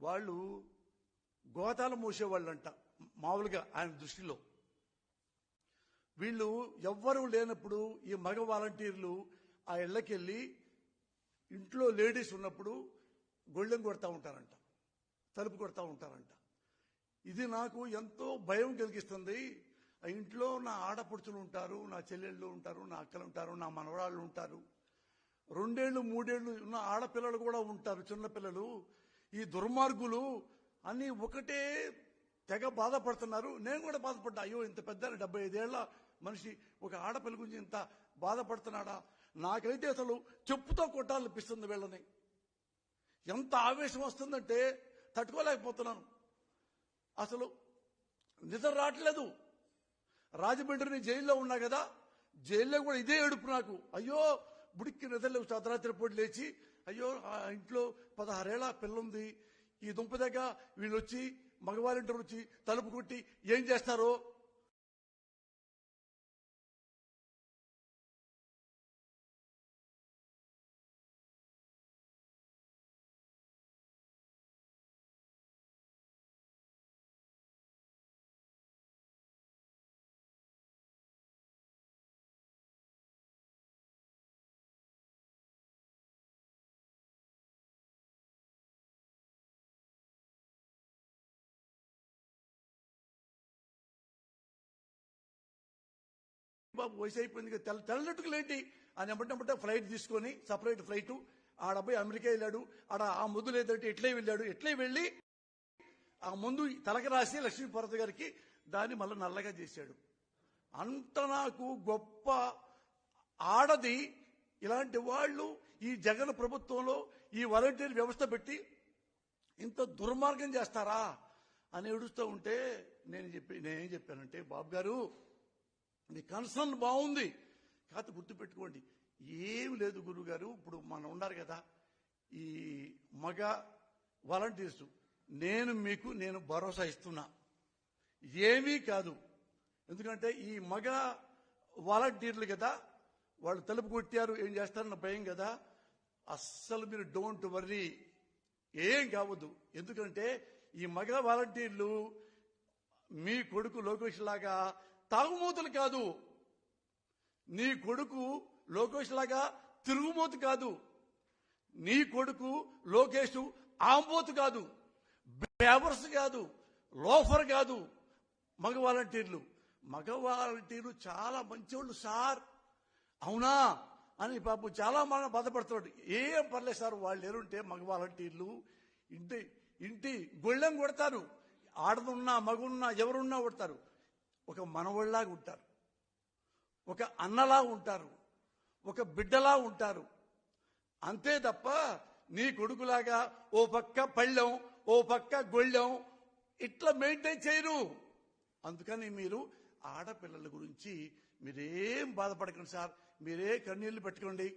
వాళ్ళు గోతాలు మోసేవాళ్ళంట మామూలుగా ఆయన దృష్టిలో. వీళ్ళు ఎవ్వరూ లేనప్పుడు ఈ మగ వాలంటీర్లు ఆ ఇళ్లకెళ్ళి ఇంట్లో లేడీస్ ఉన్నప్పుడు గొళ్ళెం కొడతా ఉంటారంట, తలుపు కొడతా ఉంటారంట. ఇది నాకు ఎంతో భయం కలిగిస్తుంది. ఆ ఇంట్లో నా ఆడపడుచులు ఉంటారు, నా చెల్లెళ్ళు ఉంటారు, నా అక్కలు ఉంటారు, నా మనవరాళ్ళు ఉంటారు, 2 ఏళ్ళు 3 ఏళ్ళు ఉన్న ఆడపిల్లలు కూడా ఉంటారు, చిన్నపిల్లలు. ఈ దుర్మార్గులు అన్ని ఒకటే తెగ బాధపడుతున్నారు. నేను కూడా బాధపడ్డా. అయ్యో, ఇంత పెద్ద 75 ఏళ్ల మనిషి ఒక ఆడపిల్ల గురించి ఇంత బాధపడుతున్నాడా? నాకైతే అసలు చెప్పుతో కొట్టాలనిపిస్తుంది వీళ్ళని. ఎంత ఆవేశం వస్తుందంటే తట్టుకోలేకపోతున్నాను. అసలు నిద్ర రావట్లేదు. రాజమండ్రిని జైల్లో ఉన్నా కదా, జైల్లో కూడా ఇదే ఏడుపు నాకు. అయ్యో, బుడికి నిద్రలేవు. అర్ధరాత్రి పూట లేచి అయ్యో ఆ ఇంట్లో 16 ఏళ్ల పిల్ల ఉంది, ఈ దుంప దగ్గర వీళ్ళు వచ్చి మగవాళ్ళంటారు వచ్చి తలుపు కొట్టి ఏం చేస్తారో. బాబు వయసు అయిపోయింది కదా, తెల్లట్టుకులేంటి అని ఎమ్మటంటే ఫ్లైట్ తీసుకొని సపరేట్ ఫ్లైట్ ఆడబ్బాయి అమెరికా వెళ్ళాడు. ఆడ ఆ ముందు లేదంటే ఎట్లే వెళ్ళాడు. ఎట్లే వెళ్ళి ఆ ముందు తలకి రాసి లక్ష్మీభారతి గారికి దాన్ని మళ్ళీ నల్లగా చేశాడు. అంత నాకు గొప్ప ఆడది. ఇలాంటి వాళ్ళు ఈ జగన్ ప్రభుత్వంలో ఈ వాలంటీర్ వ్యవస్థ ఇంత దుర్మార్గం చేస్తారా అని ఏడుస్తూ ఉంటే నేనేం చెప్పానంటే, బాబు గారు మీ కన్సర్న్ బాగుంది, కాకపోతే గుర్తుపెట్టుకోండి, ఏమి లేదు గురువు గారు. ఇప్పుడు మనం ఉన్నారు కదా ఈ మగ వాలంటీర్స్, నేను భరోసా ఇస్తున్నా, ఏమీ కాదు. ఎందుకంటే ఈ మగ వాలంటీర్లు కదా, వాళ్ళు తలుపు కొట్టారు ఏం చేస్తారన్న భయం కదా. అస్సలు మీరు డోంట్ వర్రీ, ఏం కావద్దు. ఎందుకంటే ఈ మగ వాలంటీర్లు మీ కొడుకు లోకేష్ లాగా తాగుమూతలు కాదు, నీ కొడుకు లోకేష్ లాగా తిరుగుమూతు కాదు, నీ కొడుకు లోకేష్ ఆంబోతు కాదు, బేవర్స్ కాదు, లోఫర్ కాదు. మగ వాలంటీర్లు చాలా మంచివాళ్ళు సార్. అవునా అని పాపం చాలా మనం బాధపడుతున్నాడు. ఏం పర్లేదు సార్, వాళ్ళు ఎరుంటే మగ వాలంటీర్లు ఇంటి గొళ్ళెం కొడతారు. ఆడదున్నా మగున్నా ఎవరున్నా కొడతారు. ఒక మనవళ్ళలాగా ఉంటారు, ఒక అన్నలా ఉంటారు, ఒక బిడ్డలా ఉంటారు. అంతే తప్ప నీ కొడుకులాగా ఓ పక్క పళ్ళెం ఓ పక్క గొళ్ళెం ఇట్లా మెయింటైన్ చేయరు. అందుకని మీరు ఆడపిల్లల గురించి మీరేం బాధపడకండి సార్, మీరే కన్నీళ్లు పెట్టుకోండి.